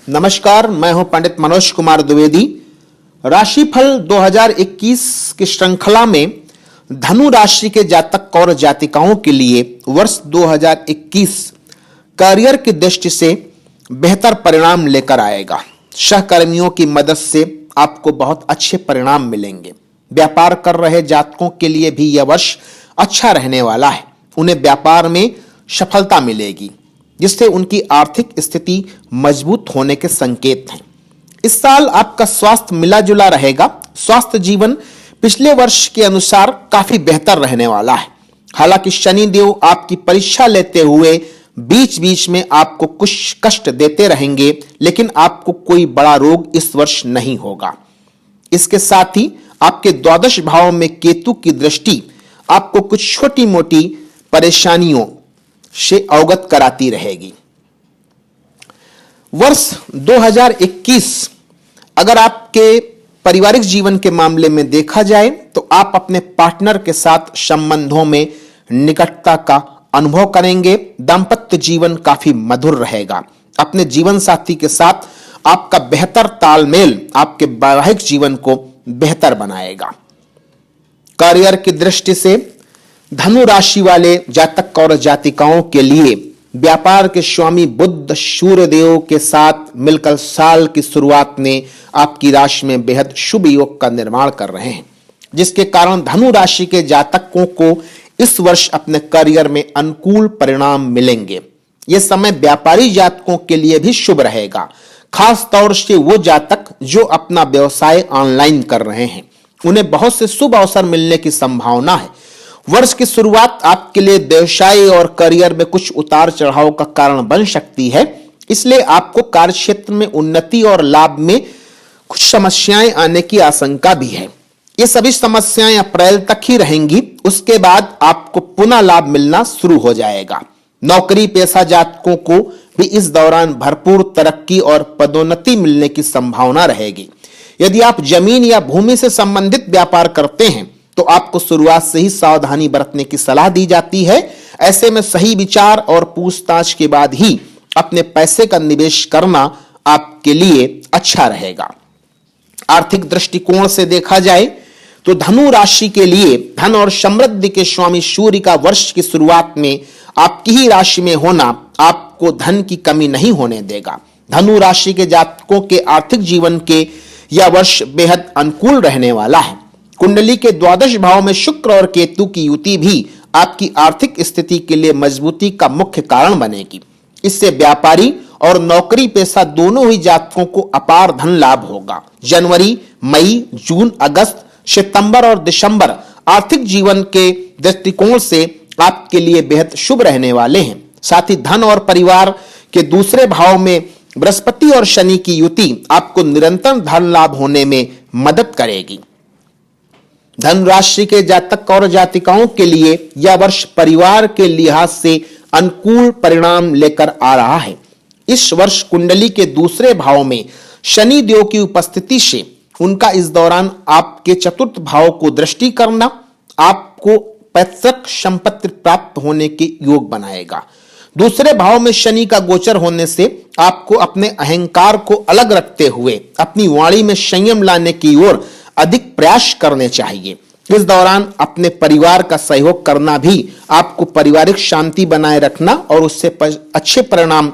नमस्कार, मैं हूं पंडित मनोज कुमार द्विवेदी। राशिफल 2021 की श्रृंखला में धनु राशि के जातक और जातिकाओं के लिए वर्ष 2021 करियर की दृष्टि से बेहतर परिणाम लेकर आएगा। सहकर्मियों की मदद से आपको बहुत अच्छे परिणाम मिलेंगे। व्यापार कर रहे जातकों के लिए भी यह वर्ष अच्छा रहने वाला है। उन्हें व्यापार में सफलता मिलेगी, जिससे उनकी आर्थिक स्थिति मजबूत होने के संकेत हैं। इस साल आपका स्वास्थ्य मिला जुला रहेगा। स्वास्थ्य जीवन पिछले वर्ष के अनुसार काफी बेहतर रहने वाला है। हालांकि शनिदेव आपकी परीक्षा लेते हुए बीच बीच में आपको कुछ कष्ट देते रहेंगे, लेकिन आपको कोई बड़ा रोग इस वर्ष नहीं होगा। इसके साथ ही आपके द्वादश भाव में केतु की दृष्टि आपको कुछ छोटी मोटी परेशानियों से अवगत कराती रहेगी। वर्ष 2021 अगर आपके पारिवारिक जीवन के मामले में देखा जाए तो आप अपने पार्टनर के साथ संबंधों में निकटता का अनुभव करेंगे। दांपत्य जीवन काफी मधुर रहेगा। अपने जीवन साथी के साथ आपका बेहतर तालमेल आपके वैवाहिक जीवन को बेहतर बनाएगा। करियर की दृष्टि से धनु राशि वाले जातक और जातिकाओं के लिए व्यापार के स्वामी बुध सूर्य देव के साथ मिलकर साल की शुरुआत में आपकी राशि में बेहद शुभ योग का निर्माण कर रहे हैं, जिसके कारण धनु राशि के जातकों को इस वर्ष अपने करियर में अनुकूल परिणाम मिलेंगे। यह समय व्यापारी जातकों के लिए भी शुभ रहेगा। खास तौर से वो जातक जो अपना व्यवसाय ऑनलाइन कर रहे हैं, उन्हें बहुत से शुभ अवसर मिलने की संभावना है। वर्ष की शुरुआत आपके लिए व्यवसाय और करियर में कुछ उतार चढ़ाव का कारण बन सकती है, इसलिए आपको कार्य क्षेत्र में उन्नति और लाभ में कुछ समस्याएं आने की आशंका भी है। ये सभी समस्याएं अप्रैल तक ही रहेंगी। उसके बाद आपको पुनः लाभ मिलना शुरू हो जाएगा। नौकरी पेशा जातकों को भी इस दौरान भरपूर तरक्की और पदोन्नति मिलने की संभावना रहेगी। यदि आप जमीन या भूमि से संबंधित व्यापार करते हैं तो आपको शुरुआत से ही सावधानी बरतने की सलाह दी जाती है। ऐसे में सही विचार और पूछताछ के बाद ही अपने पैसे का निवेश करना आपके लिए अच्छा रहेगा। आर्थिक दृष्टिकोण से देखा जाए तो धनु राशि के लिए धन और समृद्धि के स्वामी सूर्य का वर्ष की शुरुआत में आपकी ही राशि में होना आपको धन की कमी नहीं होने देगा। धनु राशि के जातकों के आर्थिक जीवन के यह वर्ष बेहद अनुकूल रहने वाला है। कुंडली के द्वादश भाव में शुक्र और केतु की युति भी आपकी आर्थिक स्थिति के लिए मजबूती का मुख्य कारण बनेगी। इससे व्यापारी और नौकरी पेशा दोनों ही जातकों को अपार धन लाभ होगा। जनवरी, मई, जून, अगस्त, सितंबर और दिसंबर आर्थिक जीवन के दृष्टिकोण से आपके लिए बेहद शुभ रहने वाले हैं। साथ ही धन और परिवार के दूसरे भाव में बृहस्पति और शनि की युति आपको निरंतर धन लाभ होने में मदद करेगी। धनु राशि के जातक और जातिकाओं के लिए यह वर्ष परिवार के लिहाज से अनुकूल परिणाम लेकर आ रहा है। इस वर्ष कुंडली के दूसरे भाव में शनि देव की उपस्थिति से उनका इस दौरान आपके चतुर्थ भाव को दृष्टि करना आपको पैतृक संपत्ति प्राप्त होने के योग बनाएगा। दूसरे भाव में शनि का गोचर होने से आपको अपने अहंकार को अलग रखते हुए अपनी वाणी में संयम लाने की ओर अधिक प्रयास करने चाहिए। इस दौरान अपने परिवार का सहयोग करना भी आपको पारिवारिक शांति बनाए रखना और उससे अच्छे परिणाम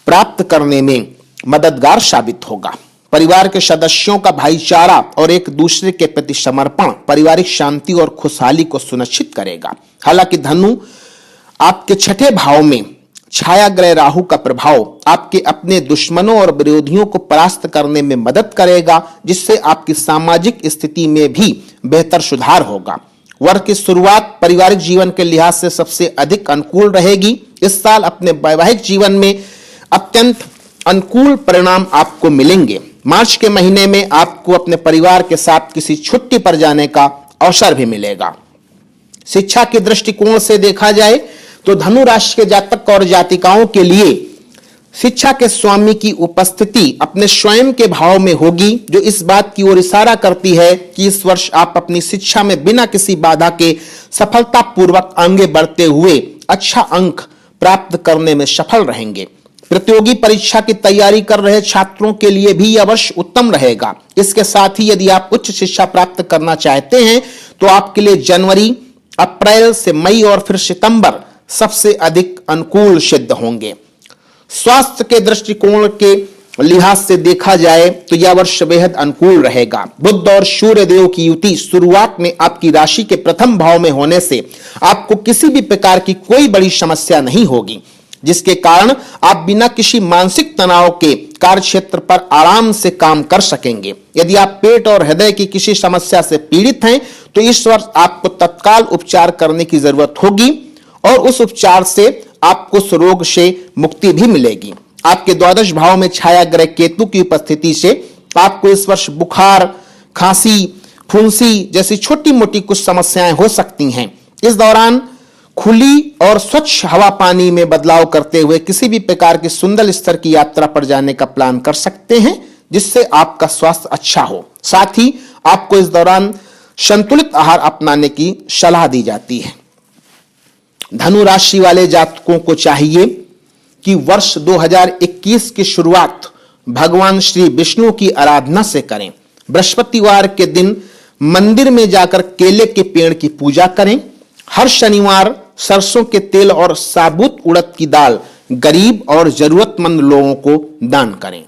प्राप्त करने में मददगार साबित होगा। परिवार के सदस्यों का भाईचारा और एक दूसरे के प्रति समर्पण पारिवारिक शांति और खुशहाली को सुनिश्चित करेगा। हालांकि धनु आपके छठे भाव में छाया ग्रह राहु का प्रभाव आपके अपने दुश्मनों और विरोधियों को परास्त करने में मदद करेगा, जिससे आपकी सामाजिक स्थिति में भी बेहतर सुधार होगा। वर्ष की शुरुआत पारिवारिक जीवन के लिहाज से सबसे अधिक अनुकूल रहेगी। इस साल अपने वैवाहिक जीवन में अत्यंत अनुकूल परिणाम आपको मिलेंगे। मार्च के महीने में आपको अपने परिवार के साथ किसी छुट्टी पर जाने का अवसर भी मिलेगा। शिक्षा के दृष्टिकोण से देखा जाए तो धनु राशि के जातक और जातिकाओं के लिए शिक्षा के स्वामी की उपस्थिति अपने स्वयं के भाव में होगी, जो इस बात की ओर इशारा करती है कि इस वर्ष आप अपनी शिक्षा में बिना किसी बाधा के सफलतापूर्वक आगे बढ़ते हुए अच्छा अंक प्राप्त करने में सफल रहेंगे। प्रतियोगी परीक्षा की तैयारी कर रहे छात्रों के लिए भी यह वर्ष उत्तम रहेगा। इसके साथ ही यदि आप उच्च शिक्षा प्राप्त करना चाहते हैं तो आपके लिए जनवरी, अप्रैल से मई और फिर सितंबर सबसे अधिक अनुकूल सिद्ध होंगे। स्वास्थ्य के दृष्टिकोण के लिहाज से देखा जाए तो यह वर्ष बेहद अनुकूल रहेगा। बुध और सूर्य देव की युति शुरुआत में आपकी राशि के प्रथम भाव में होने से आपको किसी भी प्रकार की कोई बड़ी समस्या नहीं होगी, जिसके कारण आप बिना किसी मानसिक तनाव के कार्य क्षेत्र पर आराम से काम कर सकेंगे। यदि आप पेट और हृदय की किसी समस्या से पीड़ित हैं तो इस वर्ष आपको तत्काल उपचार करने की जरूरत होगी और उस उपचार से आपको उस रोग से मुक्ति भी मिलेगी। आपके द्वादश भाव में छाया ग्रह केतु की उपस्थिति से आपको इस वर्ष बुखार, खांसी, फुंसी जैसी छोटी मोटी कुछ समस्याएं हो सकती हैं। इस दौरान खुली और स्वच्छ हवा पानी में बदलाव करते हुए किसी भी प्रकार की सुंदर स्तर की यात्रा पर जाने का प्लान कर सकते हैं, जिससे आपका स्वास्थ्य अच्छा हो। साथ ही आपको इस दौरान संतुलित आहार अपनाने की सलाह दी जाती है। धनु राशि वाले जातकों को चाहिए कि वर्ष 2021 की शुरुआत भगवान श्री विष्णु की आराधना से करें। बृहस्पतिवार के दिन मंदिर में जाकर केले के पेड़ की पूजा करें। हर शनिवार सरसों के तेल और साबुत उड़द की दाल गरीब और जरूरतमंद लोगों को दान करें।